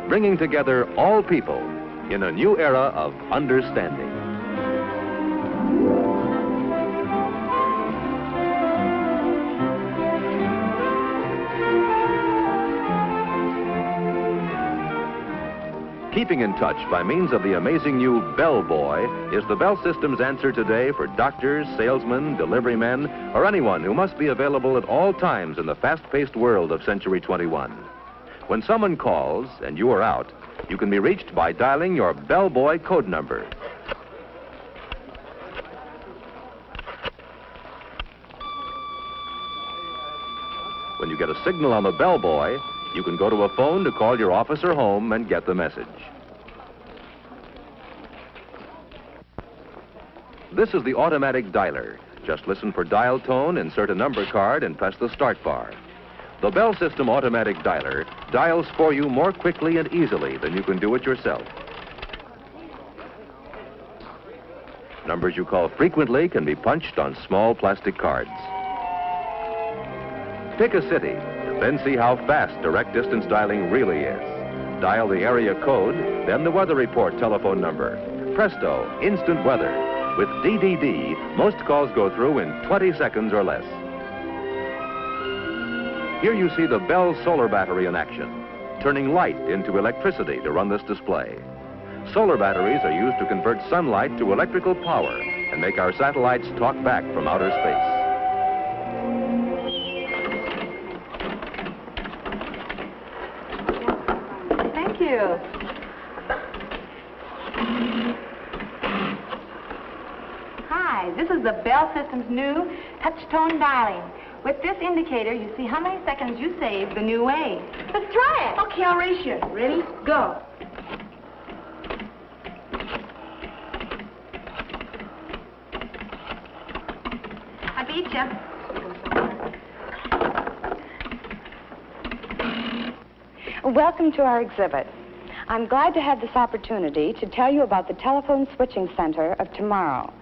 bringing together all people in a new era of understanding. Keeping in touch by means of the amazing new Bell Boy is the Bell System's answer today for doctors, salesmen, delivery men, or anyone who must be available at all times in the fast-paced world of Century 21. When someone calls and you are out, you can be reached by dialing your Bell Boy code number. When you get a signal on the Bell Boy, you can go to a phone to call your office or home and get the message. This is the automatic dialer. Just listen for dial tone, insert a number card, and press the start bar. The Bell System automatic dialer dials for you more quickly and easily than you can do it yourself. Numbers you call frequently can be punched on small plastic cards. Pick a city, then see how fast direct distance dialing really is. Dial the area code, then the weather report telephone number. Presto, instant weather. With DDD, most calls go through in 20 seconds or less. Here you see the Bell solar battery in action, turning light into electricity to run this display. Solar batteries are used to convert sunlight to electrical power and make our satellites talk back from outer space. Thank you. Hi, this is the Bell System's new touch-tone dialing. With this indicator, you see how many seconds you saved the new way. Let's try it. Okay, I'll race you. Ready? Go. I beat you. Welcome to our exhibit. I'm glad to have this opportunity to tell you about the telephone switching center of tomorrow.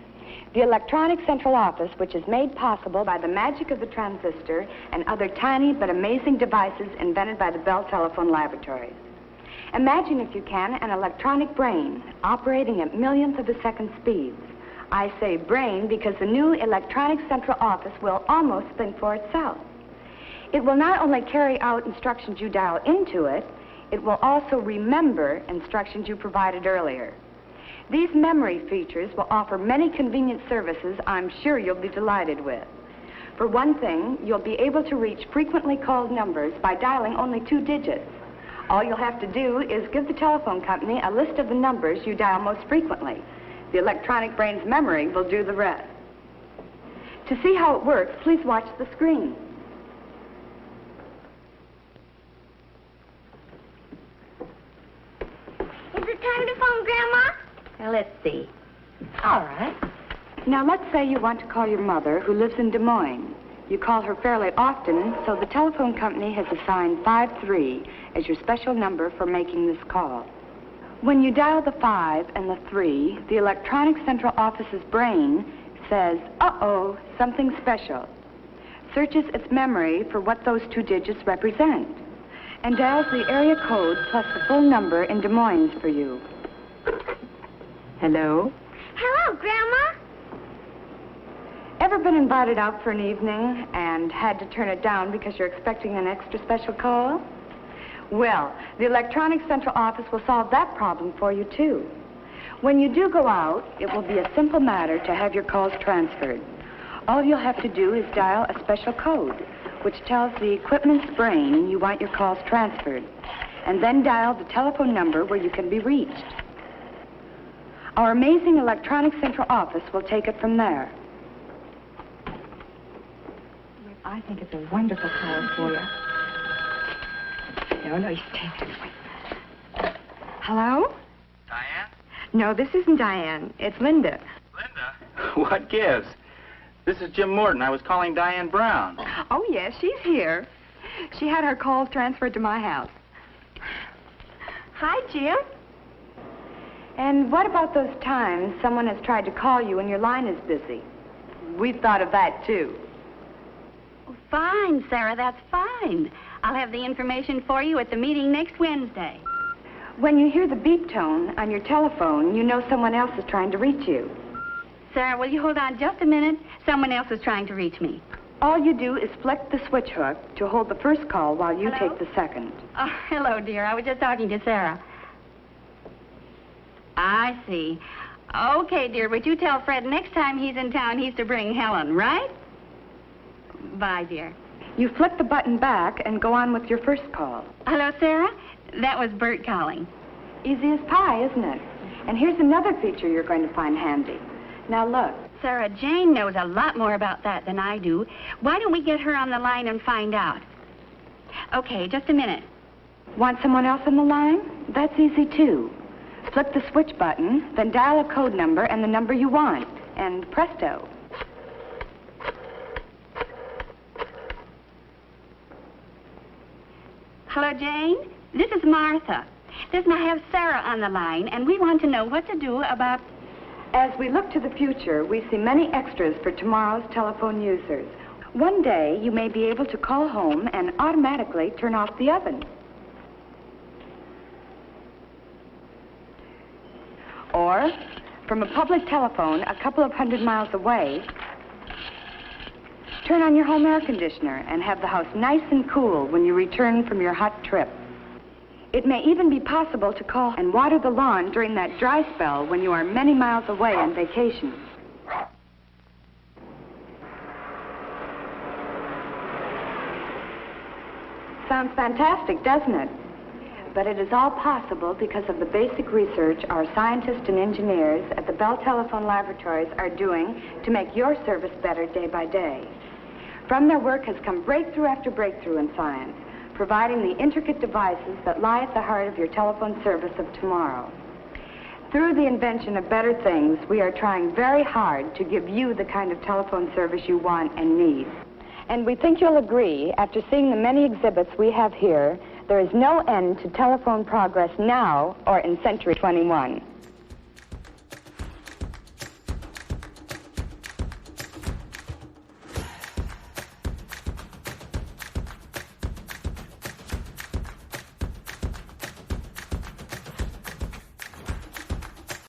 The electronic central office, which is made possible by the magic of the transistor and other tiny but amazing devices invented by the Bell Telephone Laboratories. Imagine, if you can, an electronic brain operating at millionth of a second speeds. I say brain because the new electronic central office will almost think for itself. It will not only carry out instructions you dial into it, it will also remember instructions you provided earlier. These memory features will offer many convenient services I'm sure you'll be delighted with. For one thing, you'll be able to reach frequently called numbers by dialing only 2 digits. All you'll have to do is give the telephone company a list of the numbers you dial most frequently. The electronic brain's memory will do the rest. To see how it works, please watch the screen. Is it time to phone, Grandma? Now, let's see. All right. Now, let's say you want to call your mother, who lives in Des Moines. You call her fairly often, so the telephone company has assigned 53 as your special number for making this call. When you dial the 5 and the 3, the electronic central office's brain says, uh-oh, something special, searches its memory for what those 2 digits represent, and dials the area code plus the full number in Des Moines for you. Hello? Hello, Grandma. Ever been invited out for an evening and had to turn it down because you're expecting an extra special call? Well, the electronic central office will solve that problem for you, too. When you do go out, it will be a simple matter to have your calls transferred. All you'll have to do is dial a special code, which tells the equipment's brain you want your calls transferred, and then dial the telephone number where you can be reached. Our amazing electronic central office will take it from there. I think it's a wonderful call for you. No, you stay there. Hello? Diane? No, this isn't Diane. It's Linda. Linda? What gives? This is Jim Morton. I was calling Diane Brown. Oh, yes, she's here. She had her calls transferred to my house. Hi, Jim. And what about those times someone has tried to call you and your line is busy? We've thought of that, too. Fine, Sarah, that's fine. I'll have the information for you at the meeting next Wednesday. When you hear the beep tone on your telephone, you know someone else is trying to reach you. Sarah, will you hold on just a minute? Someone else is trying to reach me. All you do is flick the switch hook to hold the first call while you Hello? take the second. Oh, hello, dear. I was just talking to Sarah. I see. Okay, dear, but you tell Fred next time he's in town he's to bring Helen, right? Bye, dear. You flick the button back and go on with your first call. Hello, Sarah? That was Bert calling. Easy as pie, isn't it? And here's another feature you're going to find handy. Now look. Sarah, Jane knows a lot more about that than I do. Why don't we get her on the line and find out? Okay, just a minute. Want someone else on the line? That's easy, too. Flip the switch button, then dial a code number and the number you want. And presto. Hello, Jane? This is Martha. Listen, I have Sarah on the line, and we want to know what to do about... As we look to the future, we see many extras for tomorrow's telephone users. One day, you may be able to call home and automatically turn off the oven. Or, from a public telephone a couple of 100 miles away, turn on your home air conditioner and have the house nice and cool when you return from your hot trip. It may even be possible to call and water the lawn during that dry spell when you are many miles away on vacation. Sounds fantastic, doesn't it? But it is all possible because of the basic research our scientists and engineers at the Bell Telephone Laboratories are doing to make your service better day by day. From their work has come breakthrough after breakthrough in science, providing the intricate devices that lie at the heart of your telephone service of tomorrow. Through the invention of better things, we are trying very hard to give you the kind of telephone service you want and need. And we think you'll agree, after seeing the many exhibits we have here, there is no end to telephone progress now or in Century 21.